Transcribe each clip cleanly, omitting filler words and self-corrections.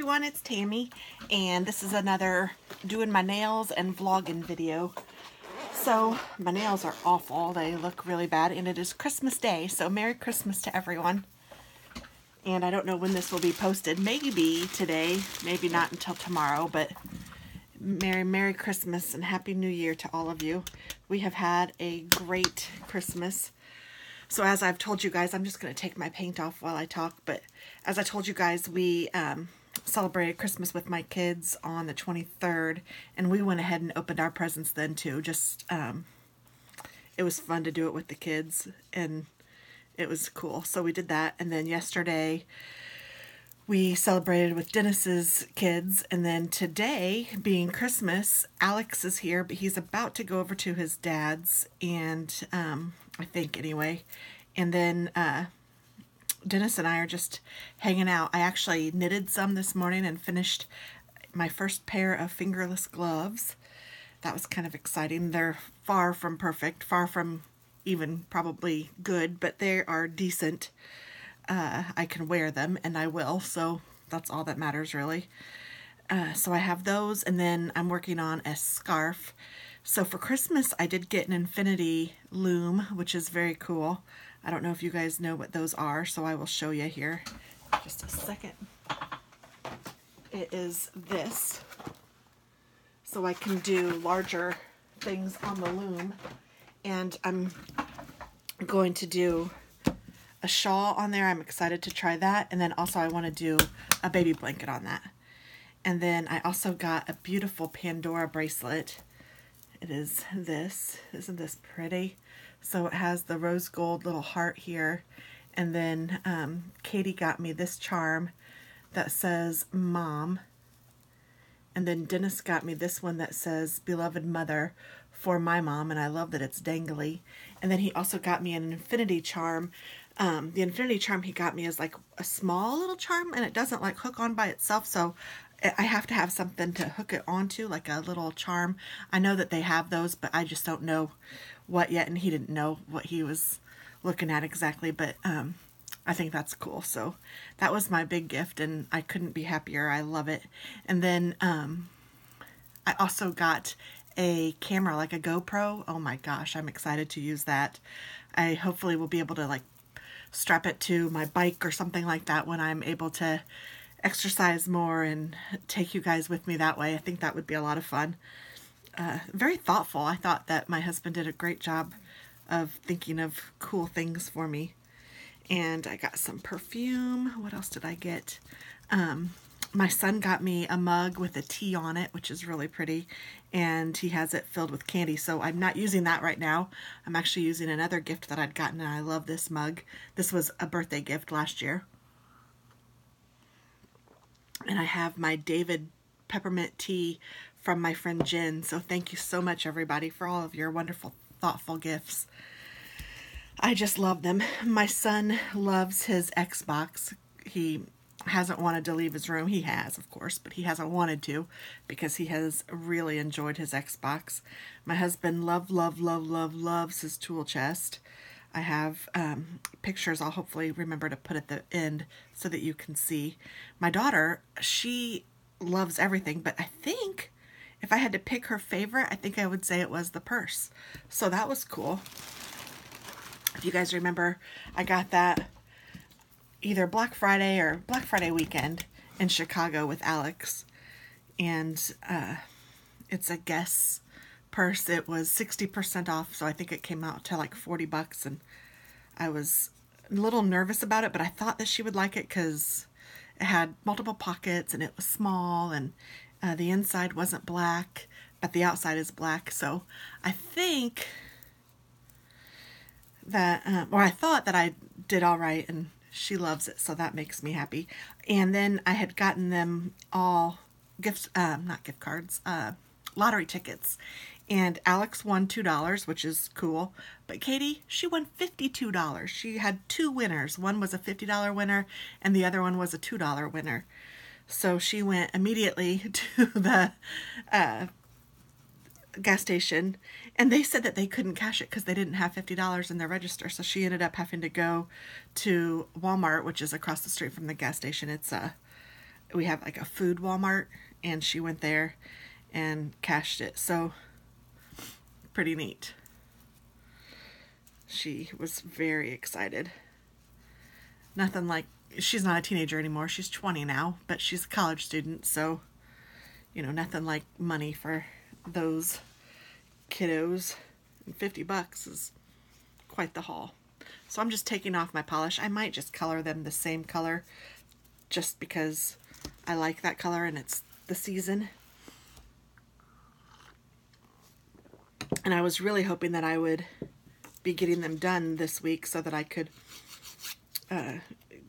everyone, it's Tammy, and this is another doing my nails and vlogging video. So, my nails are awful. They look really bad, and it is Christmas Day, so Merry Christmas to everyone. And I don't know when this will be posted. Maybe today, maybe not until tomorrow, but Merry Christmas and Happy New Year to all of you. We have had a great Christmas. So as I've told you guys, I'm just going to take my paint off while I talk, but as I told you guys, we celebrated Christmas with my kids on the 23rd, and we went ahead and opened our presents then too. Just, it was fun to do it with the kids, and it was cool. So we did that, and then yesterday we celebrated with Dennis's kids, and then today, being Christmas, Alex is here, but he's about to go over to his dad's, and I think anyway, and then Dennis and I are just hanging out. I actually knitted some this morning and finished my first pair of fingerless gloves. That was kind of exciting. They're far from perfect, far from even probably good, but they are decent. I can wear them, and I will, so that's all that matters really. So I have those, and then I'm working on a scarf. So for Christmas, I did get an infinity loom, which is very cool. I don't know if you guys know what those are, so I will show you here. Just a second. It is this. So I can do larger things on the loom. And I'm going to do a shawl on there. I'm excited to try that. And then also I want to do a baby blanket on that. And then I also got a beautiful Pandora bracelet. It is this. Isn't this pretty? So it has the rose gold little heart here. And then Katie got me this charm that says Mom. And then Dennis got me this one that says Beloved Mother for my mom. And I love that it's dangly. And then he also got me an infinity charm. The infinity charm he got me is like a small little charm, and it doesn't like hook on by itself. So I have to have something to hook it onto, like a little charm. I know that they have those, but I just don't know what yet, and he didn't know what he was looking at exactly, but I think that's cool. So that was my big gift, and I couldn't be happier. I love it. And then I also got a camera, like a GoPro. Oh my gosh, I'm excited to use that. I hopefully will be able to like strap it to my bike or something like that when I'm able to exercise more and take you guys with me that way. I think that would be a lot of fun. Very thoughtful. I thought that my husband did a great job of thinking of cool things for me. And I got some perfume. What else did I get? My son got me a mug with a T on it, which is really pretty. And he has it filled with candy. So I'm not using that right now. I'm actually using another gift that I'd gotten, and I love this mug. This was a birthday gift last year. And I have my David peppermint tea from my friend Jen. So thank you so much, everybody, for all of your wonderful, thoughtful gifts. I just love them. My son loves his Xbox. He hasn't wanted to leave his room. He has, of course, but he hasn't wanted to because he has really enjoyed his Xbox. My husband loves his tool chest. I have pictures I'll hopefully remember to put at the end so that you can see. My daughter, she loves everything, but I think if I had to pick her favorite, I think I would say it was the purse. So that was cool. If you guys remember, I got that either Black Friday or Black Friday weekend in Chicago with Alex. And it's a Guess purse. It was 60% off, so I think it came out to like 40 bucks, and I was a little nervous about it, but I thought that she would like it because it had multiple pockets and it was small, and the inside wasn't black, but the outside is black. So I think that, or I thought that I did all right, and she loves it, so that makes me happy. And then I had gotten them all gifts, not gift cards, lottery tickets. And Alex won $2, which is cool. But Katie, she won $52. She had two winners. One was a $50 winner, and the other one was a $2 winner. So she went immediately to the gas station, and they said that they couldn't cash it because they didn't have $50 in their register. So she ended up having to go to Walmart, which is across the street from the gas station. It's a we have like a food Walmart, and she went there and cashed it. So pretty neat. She was very excited. Nothing like, she's not a teenager anymore. She's 20 now, but she's a college student. So, you know, nothing like money for those kiddos. And $50 is quite the haul. So I'm just taking off my polish. I might just color them the same color just because I like that color and it's the season. And I was really hoping that I would be getting them done this week so that I could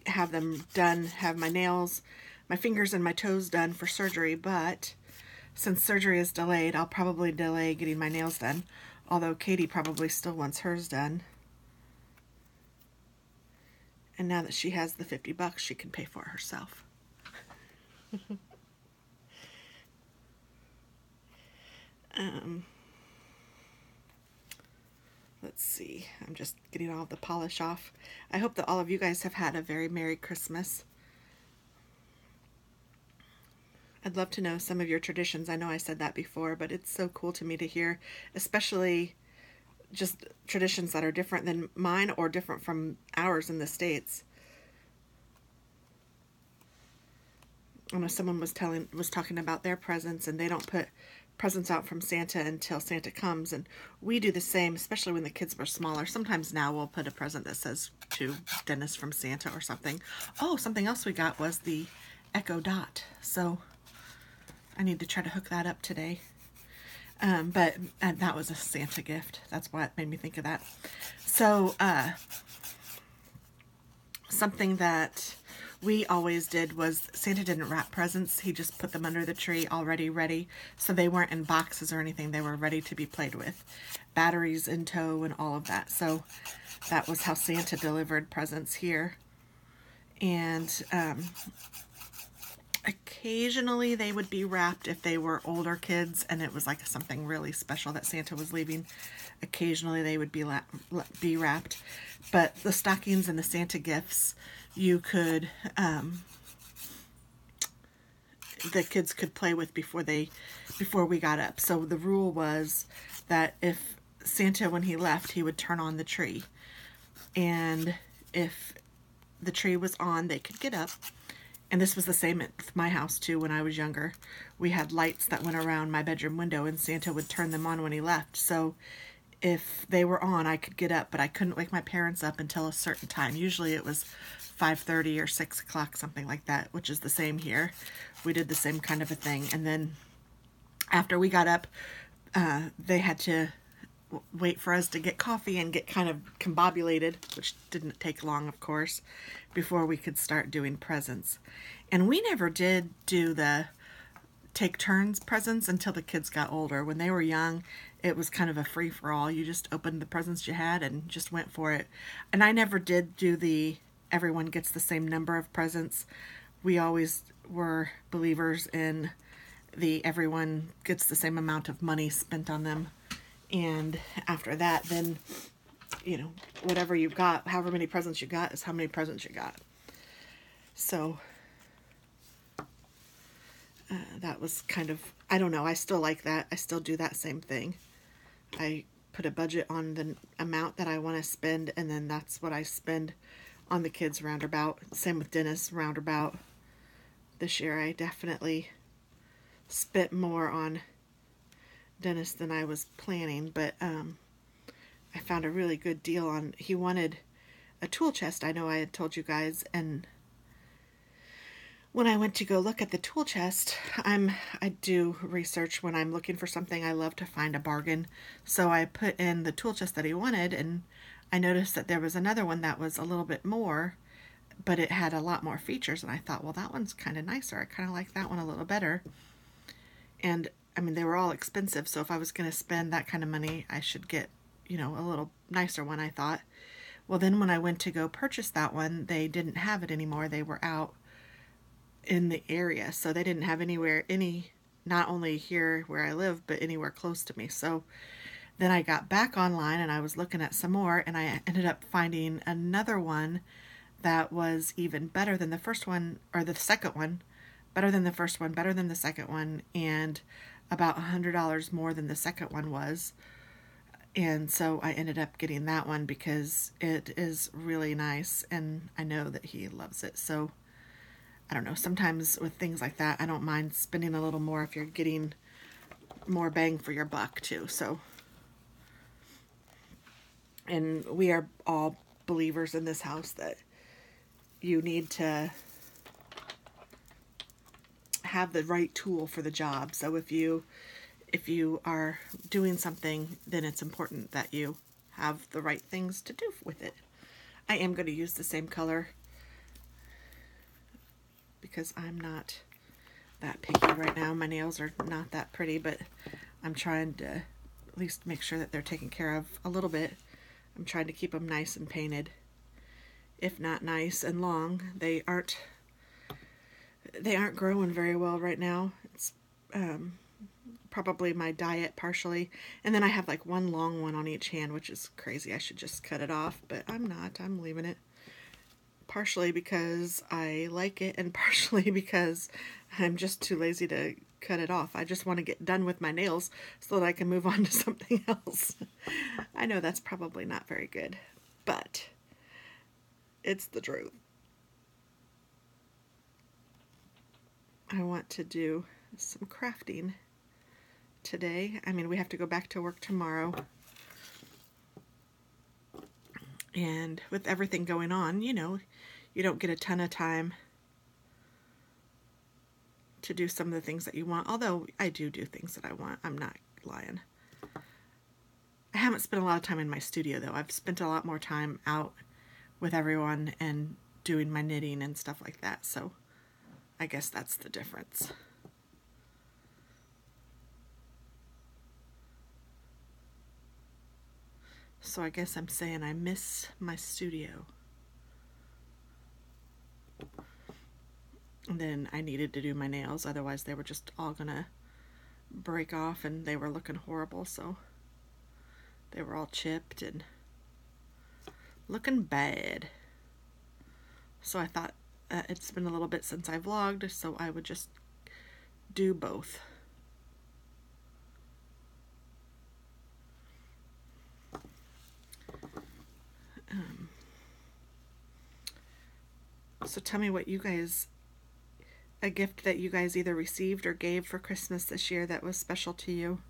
have them done, have my nails, my fingers and my toes done for surgery. But since surgery is delayed, I'll probably delay getting my nails done. Although Katie probably still wants hers done. And now that she has the $50, she can pay for it herself. Let's see. I'm just getting all the polish off. I hope that all of you guys have had a very Merry Christmas. I'd love to know some of your traditions. I know I said that before, but it's so cool to me to hear, especially just traditions that are different than mine or different from ours in the States. I know someone was talking about their presents, and they don't put presents out from Santa until Santa comes, and we do the same, especially when the kids were smaller. Sometimes now we'll put a present that says to Dennis from Santa or something. Oh, something else we got was the Echo Dot, so I need to try to hook that up today. But that was a Santa gift. That's why it made me think of that. So, something that we always did was Santa didn't wrap presents. He just put them under the tree already ready. So they weren't in boxes or anything. They were ready to be played with. Batteries in tow and all of that. So that was how Santa delivered presents here. And occasionally they would be wrapped if they were older kids and it was like something really special that Santa was leaving. Occasionally they would be wrapped. But the stockings and the Santa gifts, you could, the kids could play with before we got up. So the rule was that if Santa, when he left, he would turn on the tree. And if the tree was on, they could get up. And this was the same at my house too when I was younger. We had lights that went around my bedroom window and Santa would turn them on when he left. So if they were on, I could get up, but I couldn't wake my parents up until a certain time. Usually it was 5:30 or 6 o'clock, something like that, which is the same here. We did the same kind of a thing. And then after we got up, they had to wait for us to get coffee and get kind of combobulated, which didn't take long, of course, before we could start doing presents. And we never did do the take turns presents until the kids got older. When they were young, it was kind of a free-for-all. You just opened the presents you had and just went for it. And I never did do the everyone gets the same number of presents. We always were believers in the everyone gets the same amount of money spent on them. And after that, then, you know, whatever you got, however many presents you got is how many presents you got. So that was kind of, I don't know, I still like that. I still do that same thing. I put a budget on the amount that I want to spend, and then that's what I spend on the kids roundabout. Same with Dennis, roundabout. This year I definitely spent more on Dennis than I was planning, but I found a really good deal on, he wanted a tool chest. I know I had told you guys, and when I went to go look at the tool chest, I do research when I'm looking for something. I love to find a bargain. So I put in the tool chest that he wanted, and I noticed that there was another one that was a little bit more, but it had a lot more features, and I thought, well, that one's kind of nicer. I kind of like that one a little better. And I mean, they were all expensive, so if I was going to spend that kind of money, I should get, you know, a little nicer one, I thought. Well, then when I went to go purchase that one, they didn't have it anymore. They were out in the area, so they didn't have not only here where I live, but anywhere close to me. So then I got back online and I was looking at some more, and I ended up finding another one that was even better than the first one, or the second one, better than the first one, better than the second one, and about $100 more than the second one was. And so I ended up getting that one because it is really nice, and I know that he loves it. So I don't know, sometimes with things like that, I don't mind spending a little more if you're getting more bang for your buck too. So, and we are all believers in this house that you need to have the right tool for the job. So if you are doing something, then it's important that you have the right things to do with it. I am going to use the same color because I'm not that picky right now. My nails are not that pretty, but I'm trying to at least make sure that they're taken care of a little bit. I'm trying to keep them nice and painted. If not nice and long, they aren't growing very well right now. It's probably my diet partially, and then I have like one long one on each hand, which is crazy. I should just cut it off, but I'm not. I'm leaving it, partially because I like it and partially because I'm just too lazy to cut it off. I just want to get done with my nails so that I can move on to something else. I know that's probably not very good, but it's the truth. I want to do some crafting today. I mean, we have to go back to work tomorrow. And with everything going on, you know, you don't get a ton of time to do some of the things that you want. Although I do things that I want. I'm not lying. I haven't spent a lot of time in my studio though. I've spent a lot more time out with everyone and doing my knitting and stuff like that. So I guess that's the difference. So I guess I'm saying I miss my studio. And then I needed to do my nails, otherwise they were just all gonna break off and they were looking horrible, so they were all chipped and looking bad. So I thought it's been a little bit since I vlogged, so I would just do both. So tell me what you guys, a gift that you guys either received or gave for Christmas this year that was special to you.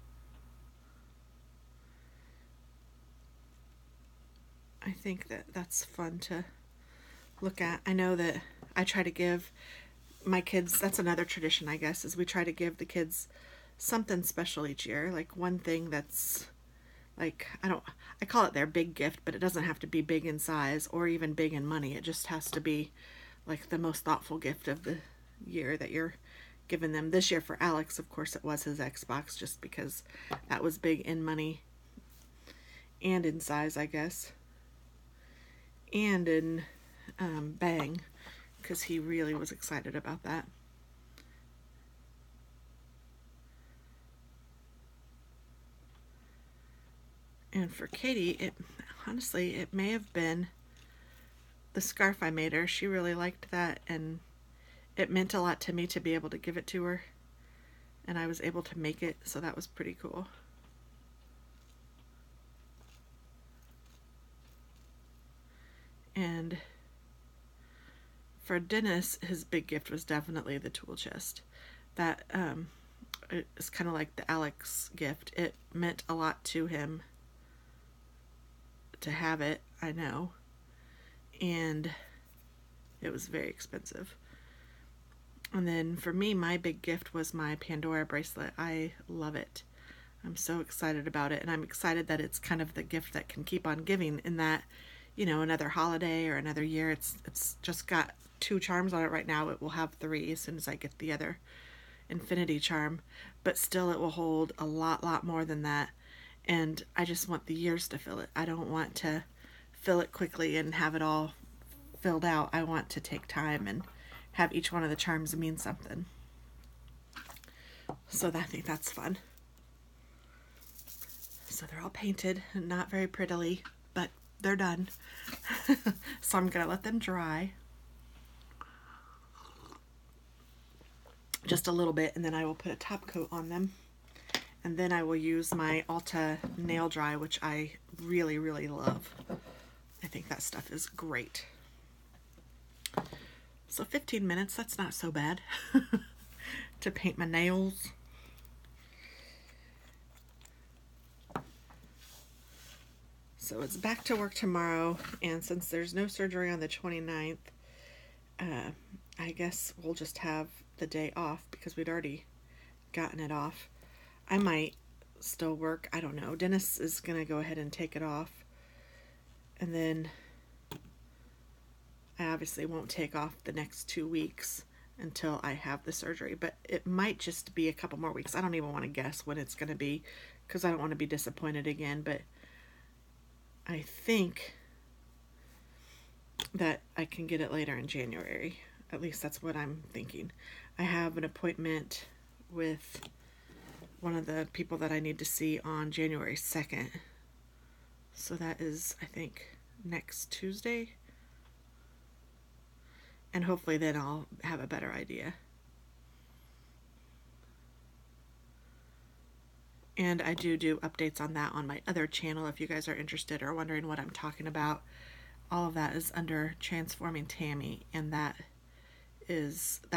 I think that that's fun to look at. I know that I try to give my kids, that's another tradition I guess, is we try to give the kids something special each year. Like one thing that's like, I call it their big gift, but it doesn't have to be big in size or even big in money. It just has to be like the most thoughtful gift of the year that you're giving them. This year for Alex, of course, it was his Xbox, just because that was big in money and in size, I guess, and in bang, because he really was excited about that. And for Katie, honestly, it may have been the scarf I made her. She really liked that, and it meant a lot to me to be able to give it to her, and I was able to make it, so that was pretty cool. And for Dennis, his big gift was definitely the tool chest. That it's kind of like the Alex gift. It meant a lot to him to have it, I know, and it was very expensive. And then for me, my big gift was my Pandora bracelet. I love it. I'm so excited about it, and I'm excited that it's kind of the gift that can keep on giving, in that, you know, another holiday or another year. It's just got 2 charms on it right now. It will have 3 as soon as I get the other infinity charm, but still it will hold a lot more than that. And I just want the years to fill it. I don't want to fill it quickly and have it all filled out. I want to take time and have each one of the charms mean something. So I think that's fun. So they're all painted, not very prettily, but they're done. So I'm gonna let them dry. just a little bit, and then I will put a top coat on them. And then I will use my Ulta nail dry, which I really, really love. I think that stuff is great. So 15 minutes, that's not so bad to paint my nails. So it's back to work tomorrow, and since there's no surgery on the 29th, I guess we'll just have the day off because we'd already gotten it off. I might still work, I don't know. Dennis is going to go ahead and take it off, and then I obviously won't take off the next 2 weeks until I have the surgery, but it might just be a couple more weeks. I don't even want to guess when it's going to be because I don't want to be disappointed again, but I think that I can get it later in January. At least that's what I'm thinking. I have an appointment with one of the people that I need to see on January 2nd. So that is, I think, next Tuesday. And hopefully then I'll have a better idea. And I do updates on that on my other channel if you guys are interested or wondering what I'm talking about. All of that is under Transforming Tammy, and that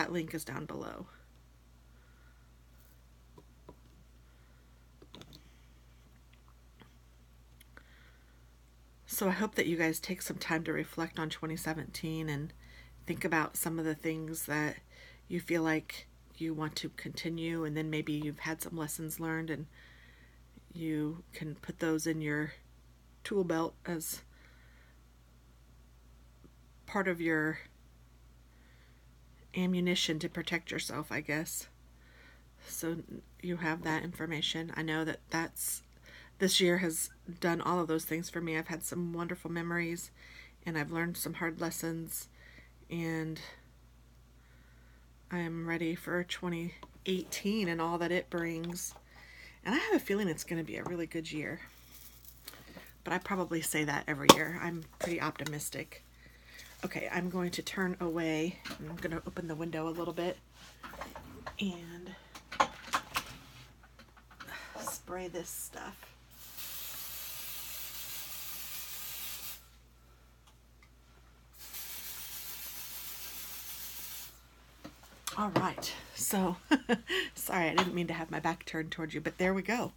link is down below. So I hope that you guys take some time to reflect on 2017 and think about some of the things that you feel like you want to continue, and then maybe you've had some lessons learned and you can put those in your tool belt as part of your ammunition to protect yourself, I guess. So you have that information. I know that this year has done all of those things for me. I've had some wonderful memories, and I've learned some hard lessons, and I am ready for 2018 and all that it brings. And I have a feeling it's going to be a really good year. But I probably say that every year. I'm pretty optimistic. Okay, I'm going to turn away. I'm going to open the window a little bit and spray this stuff. All right, so sorry, I didn't mean to have my back turned towards you, but there we go.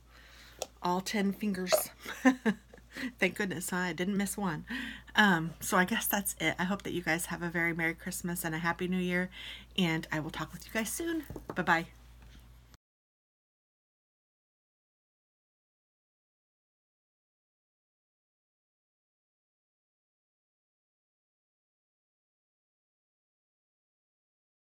All 10 fingers. Thank goodness, huh? I didn't miss one. So I guess that's it. I hope that you guys have a very Merry Christmas and a Happy New Year, and I will talk with you guys soon. Bye-bye.